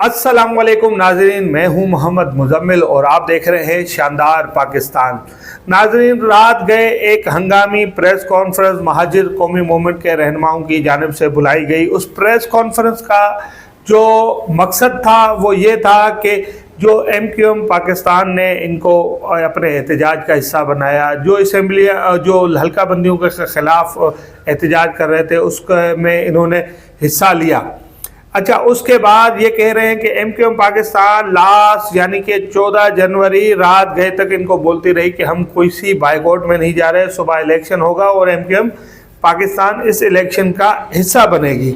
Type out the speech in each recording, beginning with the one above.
السلام علیکم ناظرین، میں ہوں محمد مزمل اور آپ دیکھ رہے ہیں شاندار پاکستان۔ ناظرین، رات گئے ایک ہنگامی پریس کانفرنس مہاجر قومی موومنٹ کے رہنماؤں کی جانب سے بلائی گئی۔ اس پریس کانفرنس کا جو مقصد تھا وہ یہ تھا کہ جو ایم کیو ایم پاکستان نے ان کو اپنے احتجاج کا حصہ بنایا، جو اسمبلی جو حلقہ بندیوں کے خلاف احتجاج کر رہے تھے اس میں انہوں نے حصہ لیا۔ اچھا، اس کے بعد یہ کہہ رہے ہیں کہ M Q M Pakistan last یعنی کہ 14 جنوری رات گئے تک ان کو بولتی رہی کہ ہم کوئی سی بائیکاٹ میں نہیں جا رہے، صبح الیکشن ہوگا اور ایم کیو ایم پاکستان اس الیکشن کا حصہ بنے گی۔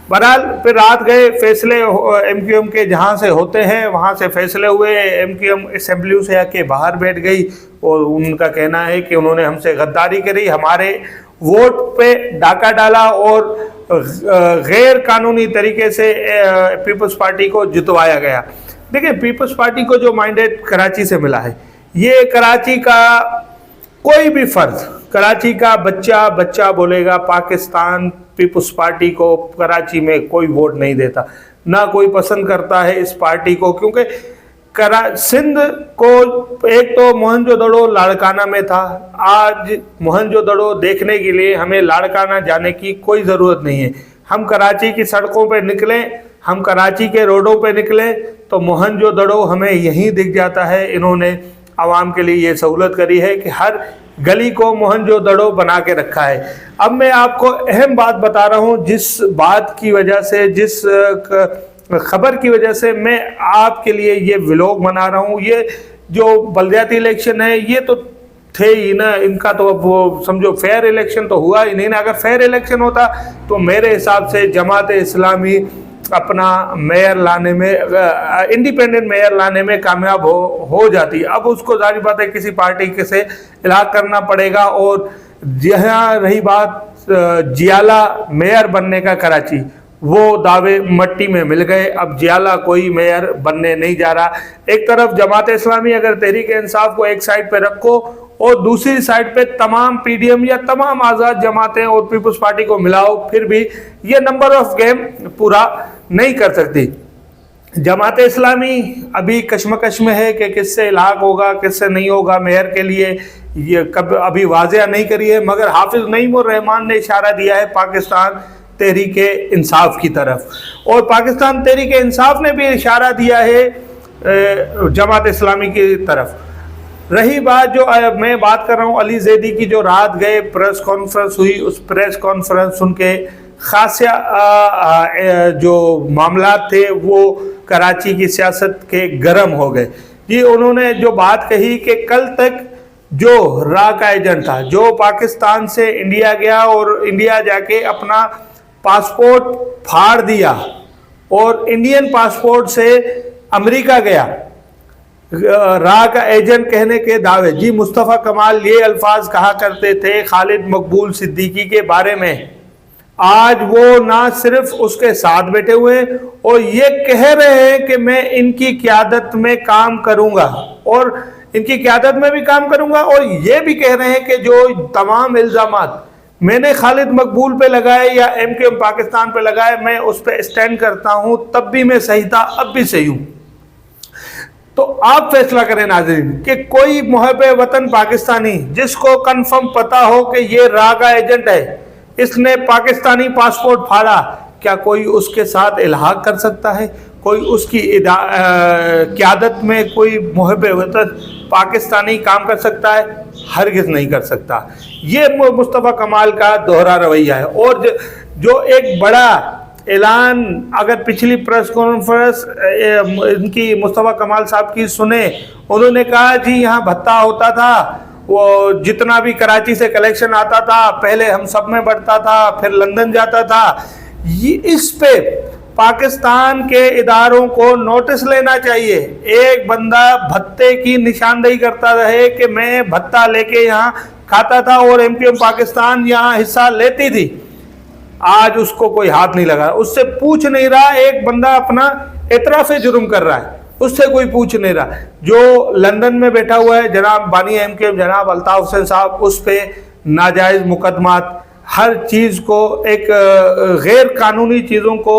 بہرحال پھر رات گئے، فیصلے ایم کیو ایم کے جہاں سے ہوتے ہیں وہاں سے فیصلے ہوئے۔ ایم کیو ایم اسمبلیوں سے آ کے باہر بیٹھ گئی اور ان کا کہنا ہے کہ انہوں نے ہم سے غداری کری، ہمارے ووٹ پہ ڈاکہ ڈالا اور غیر قانونی طریقے سے پیپلز پارٹی کو جتوایا گیا۔ دیکھیں، پیپلز پارٹی کو جو مائنڈیٹ کراچی سے ملا ہے، یہ کراچی کا کوئی بھی فرد، کراچی کا بچہ بولے گا پاکستان پیپلز پارٹی کو کراچی میں کوئی ووٹ نہیں دیتا، نہ کوئی پسند کرتا ہے اس پارٹی کو، کیونکہ سندھ کو ایک تو موہنجو دڑو لاڑکانہ میں تھا۔ آج موہنجو دڑو دیکھنے کے لیے ہمیں لاڑکانہ جانے کی کوئی ضرورت نہیں ہے۔ ہم کراچی کی سڑکوں پہ نکلیں، ہم کراچی کے روڈوں پہ نکلیں تو موہنجو دڑو ہمیں یہیں دکھ جاتا ہے۔ انہوں نے عوام کے لیے یہ سہولت کری ہے کہ ہر گلی کو موہنجو دڑو بنا کے رکھا ہے۔ اب میں آپ کو اہم بات بتا رہا ہوں، جس بات کی وجہ سے، جس خبر کی وجہ سے میں آپ کے لیے یہ ولاگ بنا رہا ہوں۔ یہ جو بلدیاتی الیکشن ہے یہ تو تھے ہی نا، ان کا تو اب وہ سمجھو فیئر الیکشن تو ہوا ہی نہیں نا۔ اگر فیئر الیکشن ہوتا تو میرے حساب سے جماعت اسلامی اپنا میئر لانے میں، انڈیپینڈنٹ میئر لانے میں کامیاب ہو جاتی۔ اب اس کو ظاہر بات ہے کسی پارٹی کے سے الحاق کرنا پڑے گا، اور جہاں رہی بات جیالہ میئر بننے کا کراچی، وہ دعوے مٹی میں مل گئے۔ اب جیالہ کوئی میئر بننے نہیں جا رہا۔ ایک طرف جماعت اسلامی، اگر تحریک انصاف کو ایک سائڈ پہ رکھو اور دوسری سائڈ پہ تمام پی ڈی ایم یا تمام آزاد جماعتیں اور پیپلز پارٹی کو ملاؤ، پھر بھی یہ نمبر آف گیم پورا نہیں کر سکتی۔ جماعت اسلامی ابھی کشمکش میں ہے کہ کس سے الحاق ہوگا کس سے نہیں ہوگا میئر کے لیے، یہ ابھی واضح نہیں کری ہے، مگر حافظ نعیم الرحمان نے اشارہ دیا ہے پاکستان تحریک انصاف کی طرف، اور پاکستان تحریک انصاف نے بھی اشارہ دیا ہے جماعت اسلامی کی طرف۔ رہی بات جو میں بات کر رہا ہوں علی زیدی کی، جو رات گئے پریس کانفرنس ہوئی، اس پریس کانفرنس سن کے خاصا جو معاملات تھے وہ کراچی کی سیاست کے گرم ہو گئے۔ جی، انہوں نے جو بات کہی کہ کل تک جو را کا ایجنٹ تھا، جو پاکستان سے انڈیا گیا اور انڈیا جا کے اپنا پاسپورٹ پھاڑ دیا اور انڈین پاسپورٹ سے امریکہ گیا، راہ کا ایجنٹ کہنے کے دعوے۔ جی، مصطفیٰ کمال یہ الفاظ کہا کرتے تھے خالد مقبول صدیقی کے بارے میں، آج وہ نہ صرف اس کے ساتھ بیٹھے ہوئے اور یہ کہہ رہے ہیں کہ میں ان کی قیادت میں کام کروں گا، اور ان کی قیادت میں بھی کام کروں گا، اور یہ بھی کہہ رہے ہیں کہ جو تمام الزامات میں نے خالد مقبول پہ لگائے یا ایم کیو ایم پاکستان پہ لگائے، میں اس پہ اسٹینڈ کرتا ہوں، تب بھی میں صحیح تھا، اب بھی صحیح ہوں۔ تو آپ فیصلہ کریں ناظرین کہ کوئی محب وطن پاکستانی جس کو کنفرم پتا ہو کہ یہ راہ کا ایجنٹ ہے، اس نے پاکستانی پاسپورٹ پھاڑا، کیا کوئی اس کے ساتھ الحاق کر سکتا ہے؟ کوئی اس کی قیادت میں کوئی محب وطن پاکستانی کام کر سکتا ہے؟ ہرگز نہیں کر سکتا۔ یہ مصطفیٰ کمال کا دوہرا رویہ ہے۔ اور جو ایک بڑا اعلان اگر پچھلی پریس کانفرنس ان کی مصطفیٰ کمال صاحب کی سنیں، انہوں نے کہا جی یہاں بھتہ ہوتا تھا، وہ جتنا بھی کراچی سے کلیکشن آتا تھا پہلے ہم سب میں بڑھتا تھا، پھر لندن جاتا تھا۔ اس پہ پاکستان کے اداروں کو نوٹس لینا چاہیے۔ ایک بندہ بھتے کی نشاندہی کرتا رہے کہ میں بھتہ لے کے یہاں کھاتا تھا اور ایم کیو ایم پاکستان یہاں حصہ لیتی تھی، آج اس کو کوئی ہاتھ نہیں لگا، اس سے پوچھ نہیں رہا۔ ایک بندہ اپنا اعتراف جرم کر رہا ہے، اس سے کوئی پوچھ نہیں رہا۔ جو لندن میں بیٹھا ہوا ہے جناب بانی ایم کیو ایم جناب الطاف حسین صاحب، اس پہ ناجائز مقدمات، ہر چیز کو ایک غیر قانونی چیزوں کو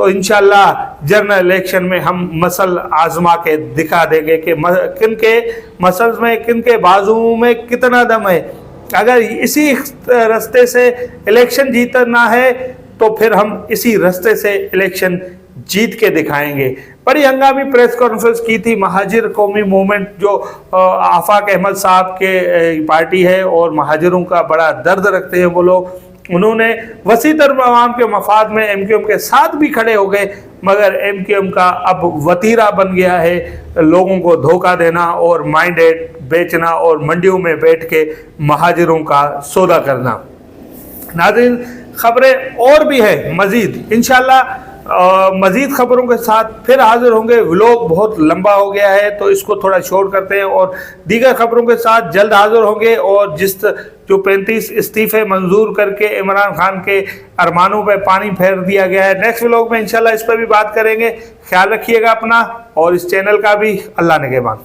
تو انشاءاللہ جنرل الیکشن میں ہم مسل آزما کے دکھا دیں گے کہ کن کے مسلز میں، کن کے بازوؤں میں کتنا دم ہے۔ اگر اسی رستے سے الیکشن جیتنا ہے تو پھر ہم اسی رستے سے الیکشن جیت کے دکھائیں گے۔ بڑی ہنگامی پریس کانفرنس کی تھی مہاجر قومی موومنٹ، جو آفاق احمد صاحب کے پارٹی ہے اور مہاجروں کا بڑا درد رکھتے ہیں وہ لوگ۔ انہوں نے وسیع تر عوام کے مفاد میں ایم کیو ایم کے ساتھ بھی کھڑے ہو گئے، مگر ایم کیو ایم کا اب وتیرہ بن گیا ہے لوگوں کو دھوکہ دینا اور مائنڈیٹ بیچنا اور منڈیوں میں بیٹھ کے مہاجروں کا سودا کرنا۔ ناظرین، خبریں اور بھی ہیں مزید، انشاءاللہ مزید خبروں کے ساتھ پھر حاضر ہوں گے۔ ولاگ بہت لمبا ہو گیا ہے تو اس کو تھوڑا شارٹ کرتے ہیں، اور دیگر خبروں کے ساتھ جلد حاضر ہوں گے۔ اور جو 35 استعفے منظور کر کے عمران خان کے ارمانوں پہ پانی پھیر دیا گیا ہے، نیکسٹ ولاگ میں انشاءاللہ اس پہ بھی بات کریں گے۔ خیال رکھیے گا اپنا اور اس چینل کا بھی۔ اللہ نگہبان۔